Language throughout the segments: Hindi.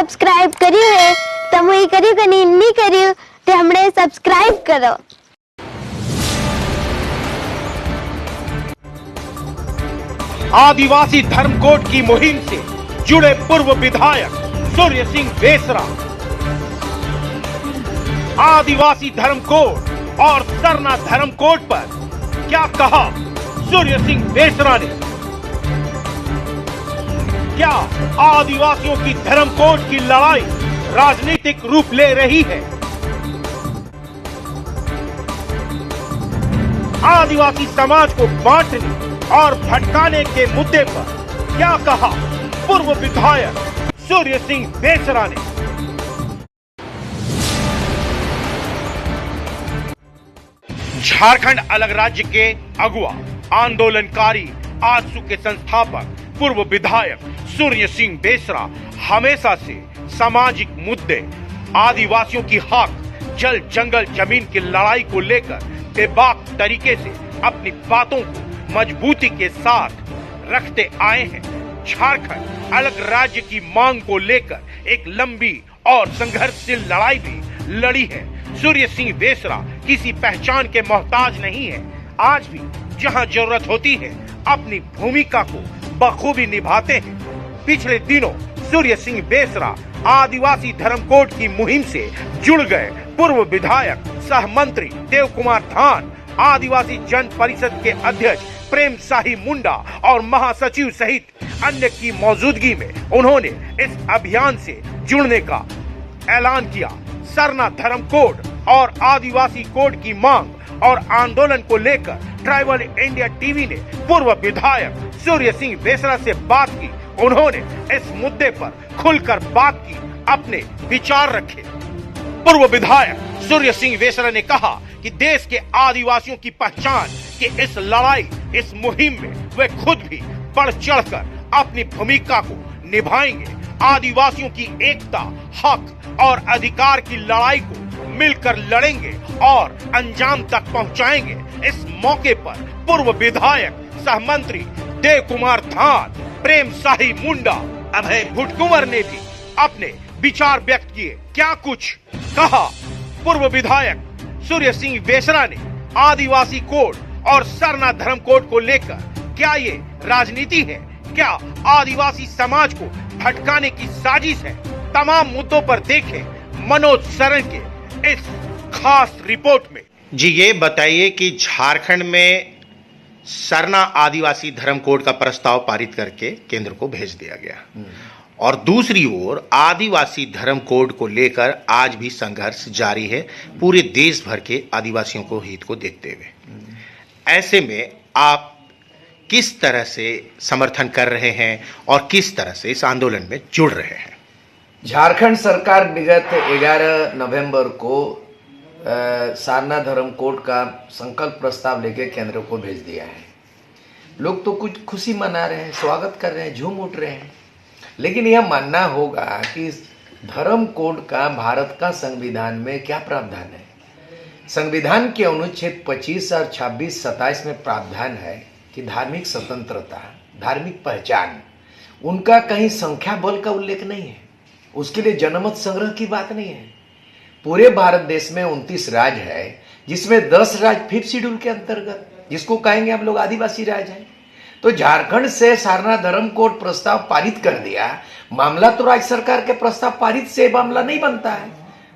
सब्सक्राइब કર્યું है તમે કર્યું કે નહીં કર્યું તે હમણે સબસ્ક્રાઇબ કરો। आदिवासी धर्मकोड की मुहिम से जुड़े पूर्व विधायक सूर्य सिंह बेसरा। आदिवासी धर्मकोड और सरना धर्मकोड पर क्या कहा सूर्य सिंह बेसरा ने? क्या आदिवासियों की धर्मकोड की लड़ाई राजनीतिक रूप ले रही है? आदिवासी समाज को बांटने और भटकाने के मुद्दे पर क्या कहा पूर्व विधायक सूर्य सिंह बेसरा ने? झारखंड अलग राज्य के अगुआ, आंदोलनकारी, आजसू के संस्थापक पूर्व विधायक सूर्य सिंह बेसरा हमेशा से सामाजिक मुद्दे, आदिवासियों की हक, जल जंगल जमीन की लड़ाई को लेकर बेबाक तरीके से अपनी बातों को मजबूती के साथ रखते आए हैं। झारखंड अलग राज्य की मांग को लेकर एक लंबी और संघर्षशील लड़ाई भी लड़ी है। सूर्य सिंह बेसरा किसी पहचान के मोहताज नहीं है। आज भी जहां जरूरत होती है अपनी भूमिका को बखूबी निभाते हैं। पिछले दिनों सूर्य सिंह बेसरा आदिवासी धर्मकोड की मुहिम से जुड़ गए। पूर्व विधायक सह मंत्री देव कुमार धान, आदिवासी जन परिषद के अध्यक्ष प्रेम शाही मुंडा और महासचिव सहित अन्य की मौजूदगी में उन्होंने इस अभियान से जुड़ने का ऐलान किया। सरना धर्म कोड और आदिवासी कोड की मांग और आंदोलन को लेकर ट्राइबल इंडिया टीवी ने पूर्व विधायक सूर्य सिंह बेसरा से बात की। उन्होंने इस मुद्दे पर खुलकर बात की, अपने विचार रखे। पूर्व विधायक सूर्य सिंह बेसरा ने कहा कि देश के आदिवासियों की पहचान की इस लड़ाई, इस मुहिम में वे खुद भी बढ़ चढ़कर अपनी भूमिका को निभाएंगे। आदिवासियों की एकता, हक और अधिकार की लड़ाई को मिलकर लड़ेंगे और अंजाम तक पहुंचाएंगे। इस मौके पर पूर्व विधायक सह मंत्री देव कुमार धान, प्रेम शाही मुंडा, अभय भुटकुंवर ने भी अपने विचार व्यक्त किए। क्या कुछ कहा पूर्व विधायक सूर्य सिंह बेसरा ने आदिवासी कोड और सरना धर्म कोड को लेकर? क्या ये राजनीति है? क्या आदिवासी समाज को भटकाने की साजिश है? तमाम मुद्दों पर देखें मनोज सरन के इस खास रिपोर्ट में। जी, ये बताइए कि झारखंड में सरना आदिवासी धर्म कोड का प्रस्ताव पारित करके केंद्र को भेज दिया गया और दूसरी ओर आदिवासी धर्म कोड को लेकर आज भी संघर्ष जारी है पूरे देश भर के आदिवासियों को हित को देखते हुए। ऐसे में आप किस तरह से समर्थन कर रहे हैं और किस तरह से इस आंदोलन में जुड़ रहे हैं? झारखंड सरकार विगत 11 नवंबर को सरना धर्म कोड का संकल्प प्रस्ताव लेके केंद्र को भेज दिया है। लोग तो कुछ खुशी मना रहे हैं, स्वागत कर रहे हैं, झूम उठ रहे हैं, लेकिन यह मानना होगा कि धर्म कोड का भारत का संविधान में क्या प्रावधान है। संविधान के अनुच्छेद 25 और 26, 27 में प्रावधान है कि धार्मिक स्वतंत्रता, धार्मिक पहचान, उनका कहीं संख्या बल का उल्लेख नहीं है। उसके लिए जनमत संग्रह की बात नहीं है। पूरे भारत देश में 29 राज्य है, जिसमें 10 राज्य 5th शेड्यूल के अंतर्गत, जिसको कहेंगे हम लोग आदिवासी राज्य है। तो झारखंड से सरना धर्म कोड प्रस्ताव पारित कर दिया, मामला तो राज्य सरकार के प्रस्ताव पारित से मामला नहीं बनता है।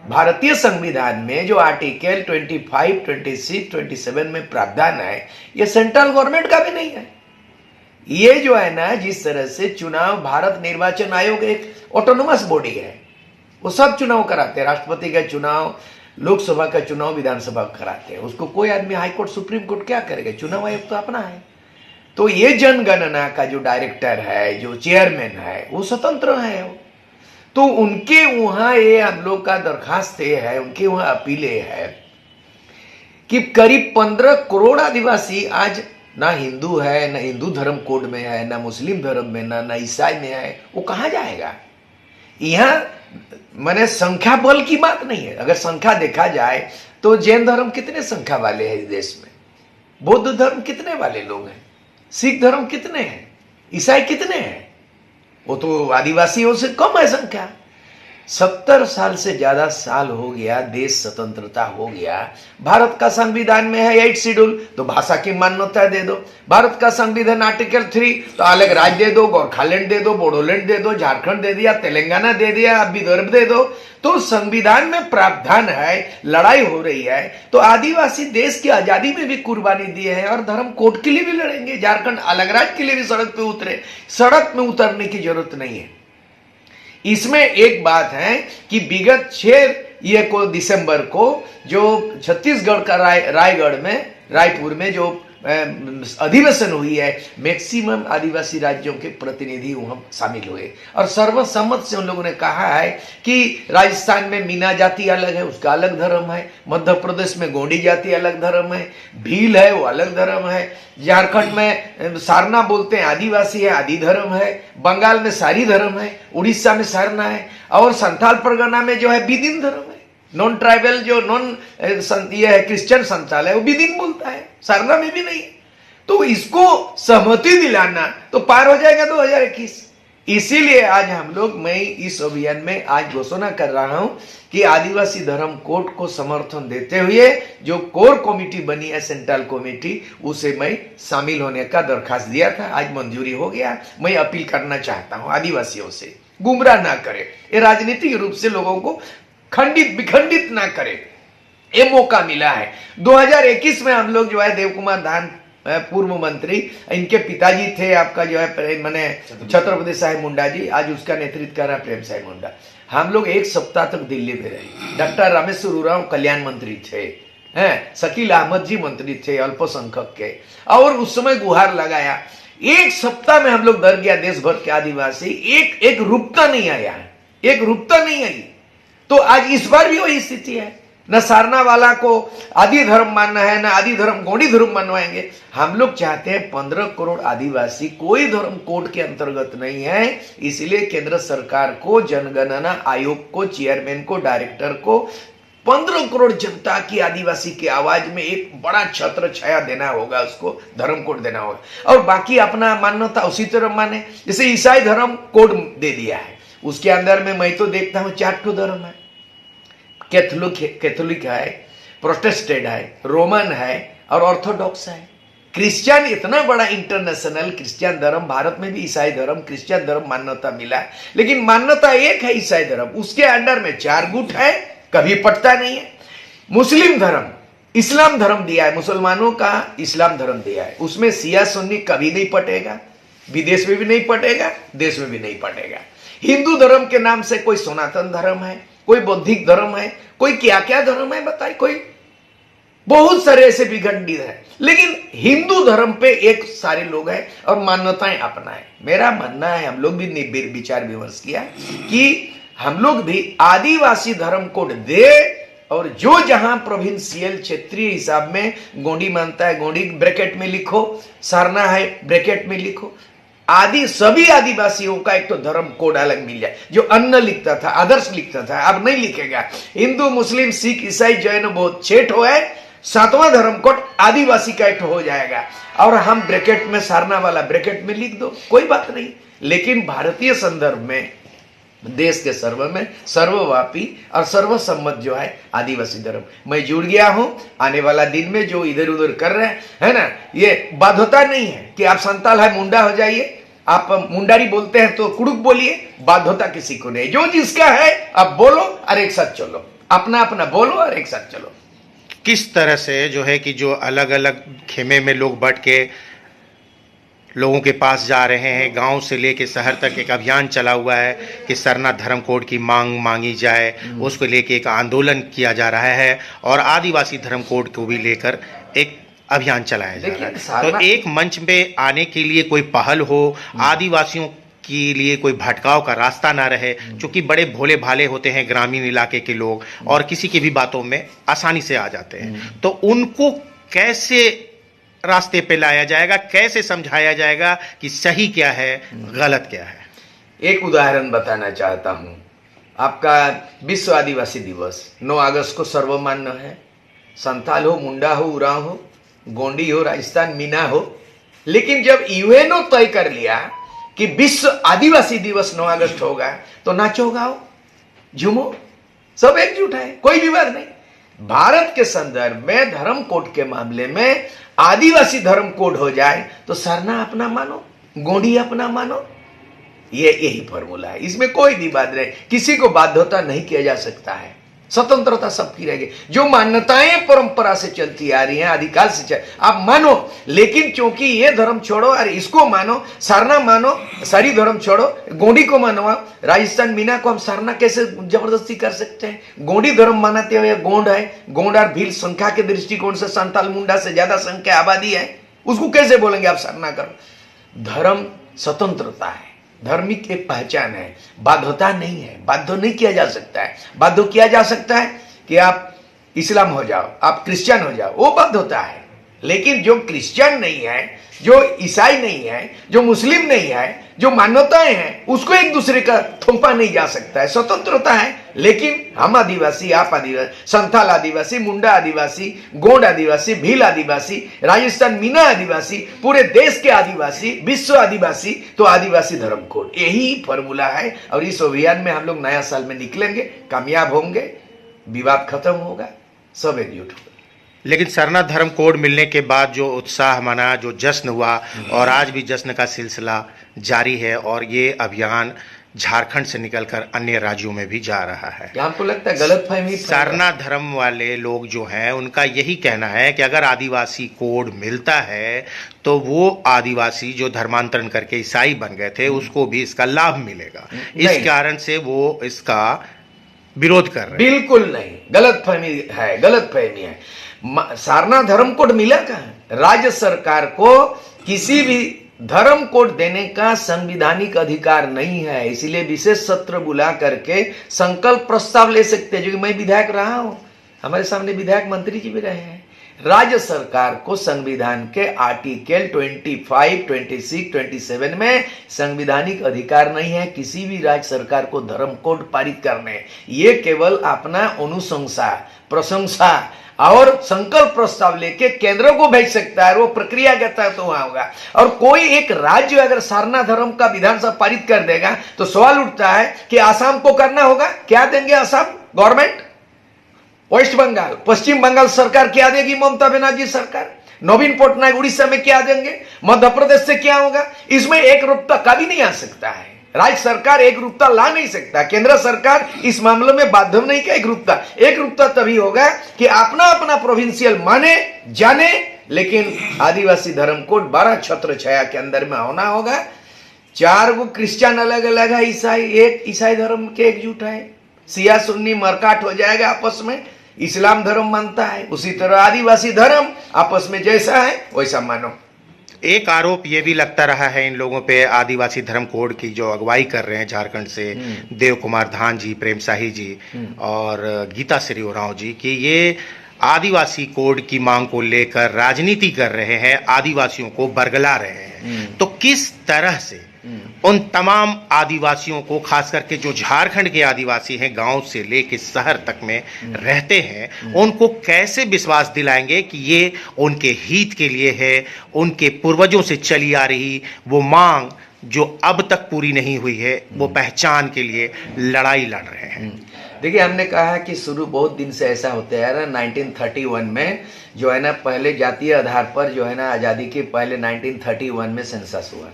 भारतीय संविधान में जो आर्टिकल 25, 26, 27 में प्रावधान है, ये सेंट्रल गवर्नमेंट का भी नहीं है। ये जो है ना, जिस तरह से चुनाव, भारत निर्वाचन आयोग एक ऑटोनोमस बॉडी है, वो सब चुनाव कराते हैं। राष्ट्रपति का चुनाव, लोकसभा का चुनाव, विधानसभा कराते हैं। उसको कोई आदमी हाईकोर्ट, सुप्रीम कोर्ट क्या करेगा? चुनाव आयोग तो अपना है। तो ये जनगणना का जो डायरेक्टर है, जो चेयरमैन है, वो स्वतंत्र है। तो उनके वहां ये हम लोग का दरखास्त है, उनके वहां अपीले है कि करीब 15 करोड़ आदिवासी आज ना हिंदू है, ना हिंदू धर्म कोड में है, ना मुस्लिम धर्म में, ना ईसाई में है। वो कहां जाएगा? यहां मैंने संख्या बल की बात नहीं है। अगर संख्या देखा जाए तो जैन धर्म कितने संख्या वाले हैं इस देश में? बौद्ध धर्म कितने वाले लोग हैं? सिख धर्म कितने हैं? ईसाई कितने हैं? वो तो आदिवासियों से कम है संख्या। 70 साल से ज्यादा साल हो गया, देश स्वतंत्रता हो गया। भारत का संविधान में है 8 शेड्यूल, तो भाषा की मान्यता दे दो। भारत का संविधान आर्टिकल 3, तो अलग राज्य दे दो, गोरखालैंड दे दो, बोडोलैंड दे दो, झारखंड दे दिया, तेलंगाना दे दिया, विदर्भ दे दो। तो संविधान में प्रावधान है, लड़ाई हो रही है। तो आदिवासी देश की आजादी में भी कुर्बानी दिए हैं और धर्म कोड के लिए भी लड़ेंगे। झारखंड अलग राज्य के लिए भी सड़क पे उतरे, सड़क में उतरने की जरूरत नहीं है। इसमें एक बात है कि विगत 6 दिसंबर को जो छत्तीसगढ़ का रायगढ़ में, रायपुर में जो अधिवेशन हुई है, मैक्सिमम आदिवासी राज्यों के प्रतिनिधि वहां शामिल हुए और सर्वसम्मत से उन लोगों ने कहा है कि राजस्थान में मीना जाति अलग है, उसका अलग धर्म है। मध्य प्रदेश में गोंडी जाति अलग धर्म है, भील है वो अलग धर्म है। झारखंड में सारना बोलते हैं, आदिवासी है, आदि धर्म है। बंगाल में सारी धर्म है, उड़ीसा में सारना है और संथाल परगना में जो है बिदिन धर्म है। नॉन ट्राइबल जो ये है क्रिश्चियन संथाल है, वो बिदिन बोलता है, सारना में भी नहीं। तो इसको सहमति दिलाना तो पार हो जाएगा 2021। इसीलिए आज हम लोग, मैं इस अभियान में आज घोषणा कर रहा हूं कि आदिवासी धर्म कोड को समर्थन देते हुए जो कोर कमेटी बनी है, सेंट्रल कमेटी, उसे मैं शामिल होने का दरखास्त दिया था, आज मंजूरी हो गया। मैं अपील करना चाहता हूं आदिवासियों से, गुमराह ना करे, ये राजनीतिक रूप से लोगों को खंडित विखंडित ना करे। ये मौका मिला है। 2021 में हम लोग जो है देव कुमार दान, पूर्व मंत्री, इनके पिताजी थे आपका जो है मैंने छत्रपति साहिब मुंडा जी, आज उसका नेतृत्व कर रहा प्रेम साहिब मुंडा। हम लोग 1 सप्ताह तक दिल्ली में रहे। डॉक्टर रामेश्वर उरांव कल्याण मंत्री थे, शकील अहमद जी मंत्री थे अल्पसंख्यक के, और उस समय गुहार लगाया। 1 सप्ताह में हम लोग डर गया, देश भर के आदिवासी, एक रुकता नहीं आया, एक रुकता नहीं आई। तो आज इस बार भी वही स्थिति है। न सारना वाला को आदि धर्म मानना है, न आदि धर्म गौड़ी धर्म मनवाएंगे। हम लोग चाहते हैं 15 करोड़ आदिवासी कोई धर्म कोड के अंतर्गत नहीं है। इसलिए केंद्र सरकार को, जनगणना आयोग को, चेयरमैन को, डायरेक्टर को 15 करोड़ जनता की, आदिवासी की आवाज में एक बड़ा छत्र छाया देना होगा, उसको धर्म कोड देना होगा। और बाकी अपना मान्यता उसी तरह माने। जैसे ईसाई धर्म कोड दे दिया है, उसके अंदर में मैं तो देखता हूं 4 ठो धर्म है। कैथोलिक है, प्रोटेस्टेंट है, रोमन है और ऑर्थोडॉक्स है। क्रिश्चियन इतना बड़ा इंटरनेशनल क्रिश्चियन धर्म, भारत में भी ईसाई धर्म, क्रिश्चियन धर्म मान्यता मिला है, लेकिन मान्यता एक है ईसाई धर्म, उसके अंडर में 4 गुट है, कभी पटता नहीं है। मुस्लिम धर्म, इस्लाम धर्म दिया है, मुसलमानों का इस्लाम धर्म दिया है, उसमें शिया सुन्नी कभी नहीं पटेगा, विदेश में भी नहीं पटेगा, देश में भी नहीं पटेगा। हिंदू धर्म के नाम से कोई सनातन धर्म है, कोई बौद्धिक धर्म है, कोई क्या क्या धर्म है बताइए, कोई बहुत सारे ऐसे विखंडित है, लेकिन हिंदू धर्म पे एक सारे लोग हैं और मान्यताएं अपना है। मेरा मानना है, हम लोग भी विचार विमर्श किया कि हम लोग भी आदिवासी धर्म कोड दे, और जो जहां प्रोविंशियल क्षेत्रीय हिसाब में गोंडी मानता है, गोंडी ब्रैकेट में लिखो, सारना है ब्रैकेट में लिखो। आदि सभी आदिवासियों का एक तो धर्म कोड अलग मिल जाए, जो अन्न लिखता था, आदर्श लिखता था, अब नहीं लिखेगा। हिंदू, मुस्लिम, सिख, ईसाई, जैन बहुत 6 है, 7वां धर्म कोड आदिवासी का एक हो जाएगा। और हम ब्रैकेट में सारना वाला ब्रैकेट में लिख दो, कोई बात नहीं। लेकिन भारतीय संदर्भ में, देश के सर्व में सर्वव्यापी और सर्वसम्मत जो है आदिवासी धर्म, मैं जुड़ गया हूं। आने वाला दिन में जो इधर उधर कर रहे हैं, है ना, ये बाध्यता नहीं है कि आप संताल है मुंडा हो जाइए, आप मुंडारी बोलते हैं तो कुड़ुक बोलिए, बाध्यता किसी को नहीं। जो जिसका है आप बोलो और एक साथ चलो, अपना अपना बोलो और एक साथ चलो। किस तरह से जो है कि जो अलग अलग खेमे में लोग बट के लोगों के पास जा रहे हैं, गांव से लेके शहर तक एक अभियान चला हुआ है कि सरना धर्म कोड की मांग मांगी जाए, उसको लेके एक आंदोलन किया जा रहा है और आदिवासी धर्म कोड को भी लेकर एक अभियान चलाया जा रहा है। तो एक मंच में आने के लिए कोई पहल हो, आदिवासियों के लिए कोई भटकाव का रास्ता ना रहे, क्योंकि बड़े भोले भाले होते हैं ग्रामीण इलाके के लोग और किसी की भी बातों में आसानी से आ जाते हैं। तो उनको कैसे रास्ते पे लाया जाएगा, कैसे समझाया जाएगा कि सही क्या है, गलत क्या है? एक उदाहरण बताना चाहता हूं। आपका विश्व आदिवासी दिवस 9 अगस्त को सर्वमान्य है। संथाल हो, मुंडा हो, उरांव हो, गोंडी हो, राजस्थान मीना हो, लेकिन जब यूएनओ तय कर लिया कि विश्व आदिवासी दिवस 9 अगस्त होगा, तो नाचो गाओ, झूमो, सब एकजुट है, कोई विवाद नहीं। भारत के संदर्भ में धर्म कोड के मामले में आदिवासी धर्म कोड हो जाए तो सरना अपना मानो, गोंडी अपना मानो, ये यही फॉर्मूला है, इसमें कोई विवाद नहीं, किसी को बाध्यता नहीं किया जा सकता है, स्वतंत्रता सबकी रहेगी। जो मान्यताएं परंपरा से चलती आ रही हैं, आदिकाल से आप मानो, लेकिन क्योंकि ये धर्म छोड़ो और इसको मानो, सारना मानो, सारी धर्म छोड़ो, गोंडी को मानो। आप राजस्थान मीना को हम सारना कैसे जबरदस्ती कर सकते हैं? गोंडी धर्म मानते हुए गोंड है, गोंड और भील संख्या के दृष्टिकोण से संताल मुंडा से ज्यादा संख्या आबादी है, उसको कैसे बोलेंगे आप सारना करो? धर्म स्वतंत्रता है, धार्मिक एक पहचान है, बाध्यता नहीं है, बाध्य नहीं किया जा सकता है। बाध्य किया जा सकता है कि आप इस्लाम हो जाओ, आप क्रिश्चियन हो जाओ, वो बाध्यता है। लेकिन जो क्रिश्चियन नहीं है, जो ईसाई नहीं है, जो मुस्लिम नहीं है, जो मान्यताएं हैं, उसको एक दूसरे का थोपा नहीं जा सकता है, स्वतंत्रता है। लेकिन हम आदिवासी, आप आदिवासी, संथाल आदिवासी, मुंडा आदिवासी, गोंड आदिवासी, भील आदिवासी, राजस्थान मीना आदिवासी, पूरे देश के आदिवासी, विश्व आदिवासी, तो आदिवासी धर्म कोड, यही फॉर्मूला है। और इस अभियान में हम लोग नया साल में निकलेंगे, कामयाब होंगे, विवाद खत्म होगा, सब एकजुट होगा। लेकिन सरना धर्म कोड मिलने के बाद जो उत्साह मना, जो जश्न हुआ, और आज भी जश्न का सिलसिला जारी है, और ये अभियान झारखंड से निकलकर अन्य राज्यों में भी जा रहा है। आपको लगता है गलतफहमी? सरना धर्म वाले लोग जो हैं, उनका यही कहना है कि अगर आदिवासी कोड मिलता है तो वो आदिवासी जो धर्मांतरण करके ईसाई बन गए थे, उसको भी इसका लाभ मिलेगा। इस कारण से वो इसका विरोध कर रहे हैं। बिल्कुल नहीं, गलतफहमी है, गलतफहमी है। सारना धर्म कोड मिला कहां? राज्य सरकार को किसी भी धर्म कोड देने का संवैधानिक अधिकार नहीं है, इसलिए विशेष सत्र बुला करके संकल्प प्रस्ताव ले सकते हैं। जो कि मैं विधायक रहा हूं, हमारे सामने विधायक मंत्री जी भी रहे हैं। राज्य सरकार को संविधान के आर्टिकल 25, 26, 27 में संवैधानिक अधिकार नहीं है किसी भी राज्य सरकार को धर्म कोड पारित करने। ये केवल अपना अनुशंसा, प्रशंसा और संकल्प प्रस्ताव लेके केंद्र को भेज सकता है, वो प्रक्रिया कहता है तो वहां होगा। और कोई एक राज्य अगर सारना धर्म का विधानसभा पारित कर देगा तो सवाल उठता है कि आसाम को करना होगा, क्या देंगे आसाम गवर्नमेंट? वेस्ट बंगाल, पश्चिम बंगाल सरकार क्या देगी? ममता बनर्जी सरकार। नवीन पटनायक उड़ीसा में क्या देंगे? मध्य प्रदेश से क्या होगा? इसमें एक रूपता कभी नहीं आ सकता है, राज्य सरकार एक रूपता ला नहीं सकता। केंद्र सरकार इस मामले में बाध्य नहीं का एक रूपता तभी होगा कि अपना अपना प्रोविंशियल माने जाने, लेकिन आदिवासी धर्म कोड 12 छत्र छाया के अंदर में होना होगा। 4 गो क्रिश्चियन अलग अलग है, ईसाई एक ईसाई धर्म के एकजुट है, सिया सुन्नी मरकाट हो जाएगा आपस में, इस्लाम धर्म मानता है, उसी तरह आदिवासी धर्म आपस में जैसा है वैसा मानो। एक आरोप ये भी लगता रहा है इन लोगों पे, आदिवासी धर्म कोड की जो अगुवाई कर रहे हैं झारखंड से देव कुमार धान जी, प्रेम शाही जी और गीता श्री उरांव जी, कि ये आदिवासी कोड की मांग को लेकर राजनीति कर रहे हैं, आदिवासियों को बरगला रहे हैं। तो किस तरह से उन तमाम आदिवासियों को, खास करके जो झारखंड के आदिवासी हैं, गांव से लेकर शहर तक में रहते हैं, उनको कैसे विश्वास दिलाएंगे कि ये उनके हित के लिए है, उनके पूर्वजों से चली आ रही वो मांग जो अब तक पूरी नहीं हुई है, वो पहचान के लिए लड़ाई लड़ रहे हैं? देखिए, हमने कहा कि शुरू बहुत दिन से ऐसा होता है ना। 1931 में जो है ना, पहले जातीय आधार पर जो है ना, आज़ादी के पहले 1931 में सेंसस हुआ,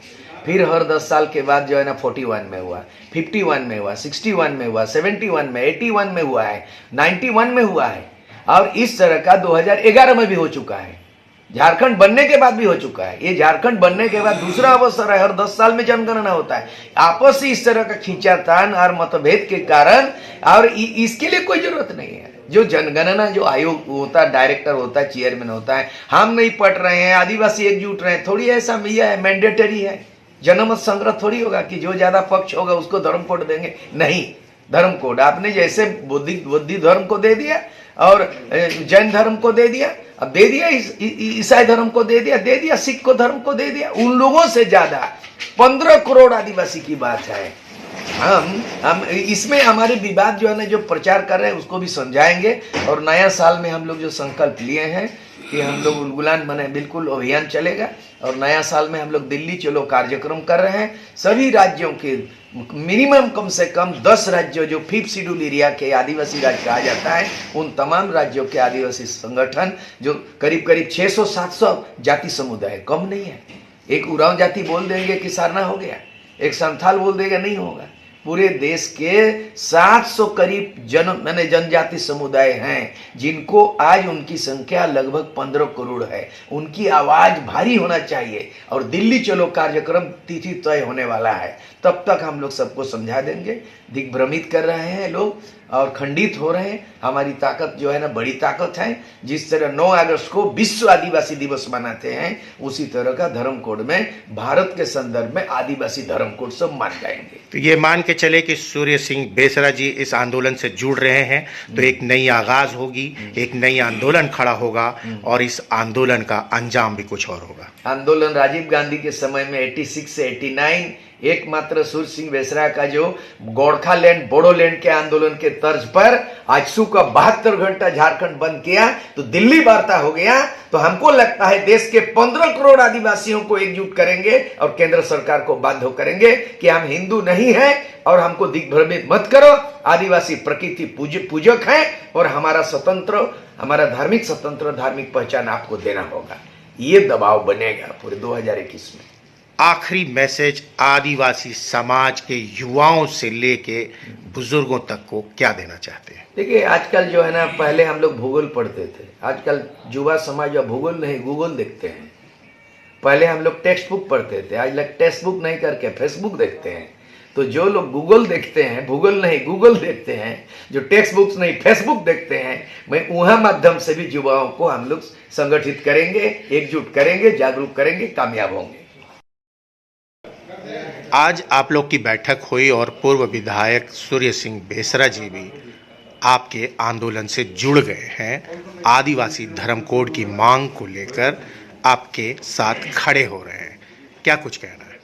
फिर हर 10 साल के बाद जो है ना 41 में हुआ, 51 में हुआ, 61 में हुआ, 71 में, 81 में हुआ है, 91 में हुआ है, और इस तरह का 2011 में भी हो चुका है। झारखंड बनने के बाद भी हो चुका है। ये झारखंड बनने के बाद दूसरा अवसर है, हर 10 साल में जनगणना होता है। आपस में इस तरह का खींचातान और मतभेद के कारण, और इसके लिए कोई जरूरत नहीं है। जो जनगणना जो आयोग होता है, डायरेक्टर होता है, चेयरमैन होता है, हम नहीं पढ़ रहे हैं, आदिवासी एकजुट रहे हैं, थोड़ी ऐसा मिया है, मैंडेटरी है। जनमत संग्रह थोड़ी होगा कि जो ज्यादा पक्ष होगा उसको धर्म कोड देंगे, नहीं। धर्म कोड आपने जैसे बुद्धि धर्म को दे दिया और जैन धर्म को दे दिया, अब दे दिया ईसाई धर्म को दे दिया, सिख को धर्म को दे दिया। उन लोगों से ज्यादा 15 करोड़ आदिवासी की बात है। हम इसमें हमारे विवाद जो है ना, जो प्रचार कर रहे हैं उसको भी समझाएंगे। और नया साल में हम लोग जो संकल्प लिए हैं कि हम लोग उलगुलान बने, बिल्कुल अभियान चलेगा। और नया साल में हम लोग दिल्ली चलो कार्यक्रम कर रहे हैं। सभी राज्यों के मिनिमम कम से कम 10 राज्यों जो 5th शेड्यूल एरिया के आदिवासी राज्य कहा जाता है, उन तमाम राज्यों के आदिवासी संगठन जो करीब करीब 600-700 जाति समुदाय, कम नहीं है। एक उरांव जाति बोल देंगे कि सारना हो गया, एक संथाल बोल देगा नहीं होगा। पूरे देश के 700 करीब जनजाति समुदाय हैं, जिनको आज उनकी संख्या लगभग 15 करोड़ है। उनकी आवाज भारी होना चाहिए। और दिल्ली चलो कार्यक्रम तिथि तय होने वाला है, तब तक हम लोग सबको समझा देंगे। दिग्भ्रमित कर रहे हैं लोग और खंडित हो रहे हैं। हमारी ताकत जो है ना, बड़ी ताकत है। जिस तरह 9 अगस्त को विश्व आदिवासी दिवस मनाते हैं, उसी तरह का धर्म कोड में भारत के संदर्भ में आदिवासी धर्म कोड सब मान जाएंगे। तो ये मान के चले कि सूर्य सिंह बेसरा जी इस आंदोलन से जुड़ रहे हैं, तो एक नई आगाज होगी, एक नई आंदोलन खड़ा होगा और इस आंदोलन का अंजाम भी कुछ और होगा। आंदोलन राजीव गांधी के समय में 86 से 89 एकमात्र सूर्य सिंह बेसरा का जो गोरखालैंड बोडोलैंड के आंदोलन के तर्ज पर आजसू का 72 घंटा झारखंड बंद किया तो दिल्ली वार्ता हो गया। तो हमको लगता है देश के 15 करोड़ आदिवासियों को एकजुट करेंगे और केंद्र सरकार को बाध्य करेंगे कि हम हिंदू नहीं हैं और हमको दिग्भ्रमित मत करो। आदिवासी प्रकृति पूजक हैं और हमारा स्वतंत्र, हमारा धार्मिक स्वतंत्र, धार्मिक पहचान आपको देना होगा। ये दबाव बनेगा पूरे 2021 में। आखिरी मैसेज आदिवासी समाज के युवाओं से लेके बुजुर्गों तक को क्या देना चाहते हैं? देखिए, आजकल जो है ना, पहले हम लोग भूगोल पढ़ते थे, आजकल युवा समाज अब भूगोल नहीं गूगल देखते हैं। पहले हम लोग टेक्स्ट बुक पढ़ते थे, आज लोग टेक्स्ट बुक नहीं करके फेसबुक देखते हैं। तो जो लोग गूगल देखते हैं, भूगोल नहीं गूगल देखते हैं, जो टेक्स्ट बुक्स नहीं फेसबुक देखते हैं, मैं वहां माध्यम से भी युवाओं को हम लोग संगठित करेंगे, एकजुट करेंगे, जागरूक करेंगे, कामयाब होंगे। आज आप लोग की बैठक हुई और पूर्व विधायक सूर्य सिंह बेसरा जी भी आपके आंदोलन से जुड़ गए हैं। आदिवासी धर्म कोड की मांग को लेकर आपके साथ खड़े हो रहे हैं, क्या कुछ कहना है?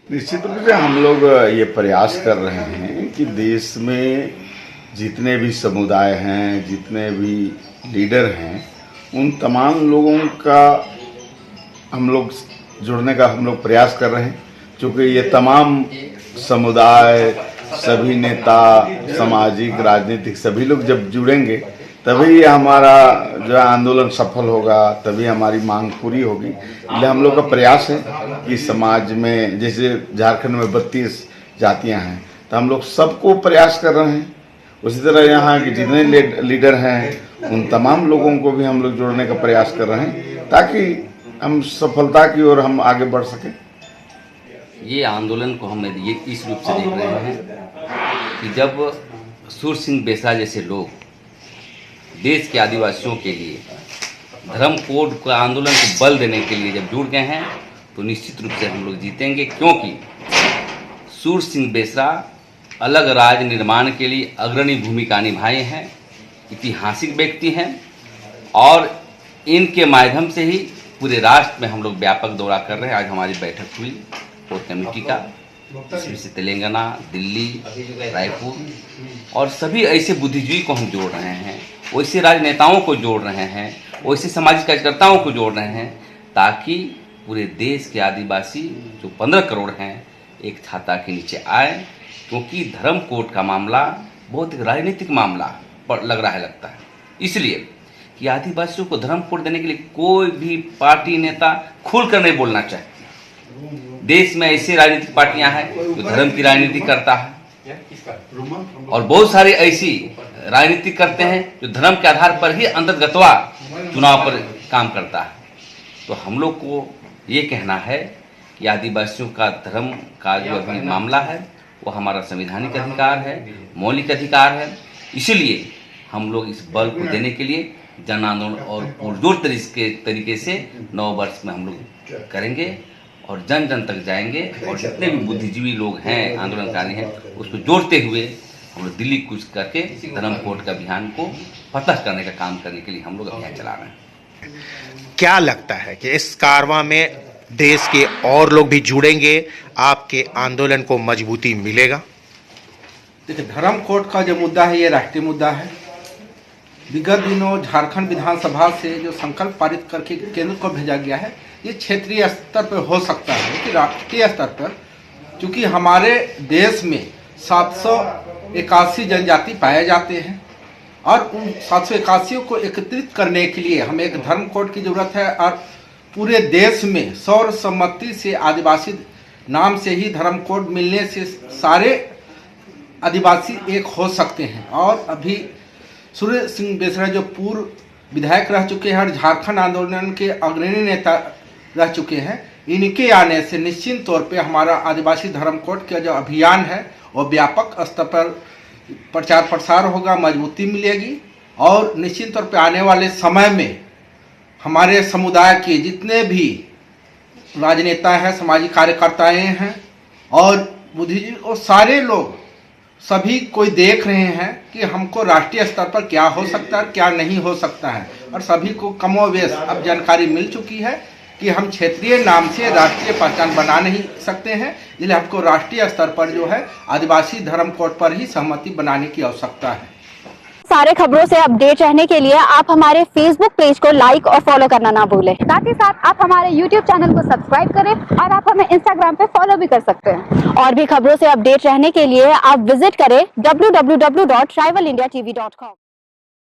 निश्चित रूप से हम लोग ये प्रयास कर रहे हैं कि देश में जितने भी समुदाय हैं, जितने भी लीडर हैं, उन तमाम लोगों का हम लोग जुड़ने का हम लोग प्रयास कर रहे हैं। क्योंकि ये तमाम समुदाय, सभी नेता, सामाजिक, राजनीतिक सभी लोग जब जुड़ेंगे तभी हमारा जो आंदोलन सफल होगा, तभी हमारी मांग पूरी होगी। इसलिए हम लोग का प्रयास है कि समाज में जैसे झारखंड में 32 जातियां हैं, तो हम लोग सबको प्रयास कर रहे हैं। उसी तरह यहाँ के जितने लीडर हैं उन तमाम लोगों को भी हम लोग जोड़ने का प्रयास कर रहे हैं ताकि हम सफलता की ओर हम आगे बढ़ सकें। ये आंदोलन को हम ये इस रूप से देख रहे हैं कि जब सूर्य सिंह बेसरा जैसे लोग देश के आदिवासियों के लिए धर्म कोड का आंदोलन को बल देने के लिए जब जुड़ गए हैं, तो निश्चित रूप से हम लोग जीतेंगे। क्योंकि सूर्य सिंह बेसरा अलग राज्य निर्माण के लिए अग्रणी भूमिका निभाए हैं, ऐतिहासिक व्यक्ति हैं और इनके माध्यम से ही पूरे राष्ट्र में हम लोग व्यापक दौरा कर रहे हैं। आज हमारी बैठक हुई कोर कमेटी का, इसमें से तेलंगाना, दिल्ली, रायपुर और सभी ऐसे बुद्धिजीवी को हम जोड़ रहे हैं, वैसे राजनेताओं को जोड़ रहे हैं, वैसे सामाजिक कार्यकर्ताओं को जोड़ रहे हैं, ताकि पूरे देश के आदिवासी जो 15 करोड़ हैं एक छाता के नीचे आए। क्योंकि धर्म कोड का मामला बहुत एक राजनीतिक मामला लगता है। इसलिए कि आदिवासियों को धर्म कोड देने के लिए कोई भी पार्टी नेता खुलकर नहीं बोलना चाहिए। देश में ऐसी राजनीतिक पार्टियां हैं जो धर्म की राजनीति करता है और बहुत सारी ऐसी राजनीति करते हैं जो धर्म के आधार पर ही अंतर्गतवा चुनाव पर काम करता है। तो हम लोग को ये कहना है कि आदिवासियों का धर्म का जो अभी मामला है वो हमारा संवैधानिक अधिकार है, मौलिक अधिकार है। इसलिए हम लोग इस बल को देने के लिए जन आंदोलन और पुरजोर तरीके से 9 वर्ष में हम लोग करेंगे और जन जन तक जाएंगे और जितने भी बुद्धिजीवी लोग हैं, आंदोलनकारी हैं, उसको जोड़ते हुए हम लोग दिल्ली कूच करके धर्म कोड का अभियान को फतह करने का काम करने के लिए हम लोग अभियान चला रहे हैं। क्या लगता है कि इस कारवां में देश के और लोग भी जुड़ेंगे, आपके आंदोलन को मजबूती मिलेगा? देखिए, धर्म कोड का जो मुद्दा है ये राष्ट्रीय मुद्दा है विगत दिनों झारखंड विधानसभा से जो संकल्प पारित करके केंद्र को भेजा गया है, ये क्षेत्रीय स्तर पर हो सकता है कि राष्ट्रीय स्तर पर, क्योंकि हमारे देश में 781 जनजाति पाए जाते हैं और उन 781 को एकत्रित करने के लिए हमें एक धर्म कोड की जरूरत है और पूरे देश में सर्वसम्मति से आदिवासी नाम से ही धर्म कोड मिलने से सारे आदिवासी एक हो सकते हैं। और अभी सूर्य सिंह बेसरा जो पूर्व विधायक रह चुके हैं और झारखंड आंदोलन के अग्रणी नेता रह चुके हैं, इनके आने से निश्चित तौर पे हमारा आदिवासी धर्म कोड का जो अभियान है वो व्यापक स्तर पर प्रचार प्रसार होगा, मजबूती मिलेगी और निश्चित तौर पे आने वाले समय में हमारे समुदाय के जितने भी राजनेता हैं, सामाजिक कार्यकर्ताएं हैं और बुद्धिजीवी और सारे लोग सभी कोई देख रहे हैं कि हमको राष्ट्रीय स्तर पर क्या हो सकता है, क्या नहीं हो सकता है और सभी को कमोवेश अब जानकारी मिल चुकी है कि हम क्षेत्रीय नाम से राष्ट्रीय पहचान बना नहीं सकते हैं, इसलिए हमको राष्ट्रीय स्तर पर जो है आदिवासी धर्म कोड पर ही सहमति बनाने की आवश्यकता है। सारे खबरों से अपडेट रहने के लिए आप हमारे फेसबुक पेज को लाइक और फॉलो करना ना भूलें। साथ ही साथ आप हमारे यूट्यूब चैनल को सब्सक्राइब करें और आप हमें इंस्टाग्राम पे फॉलो भी कर सकते हैं। और भी खबरों से अपडेट रहने के लिए आप विजिट करें www.tribalindiatv.com।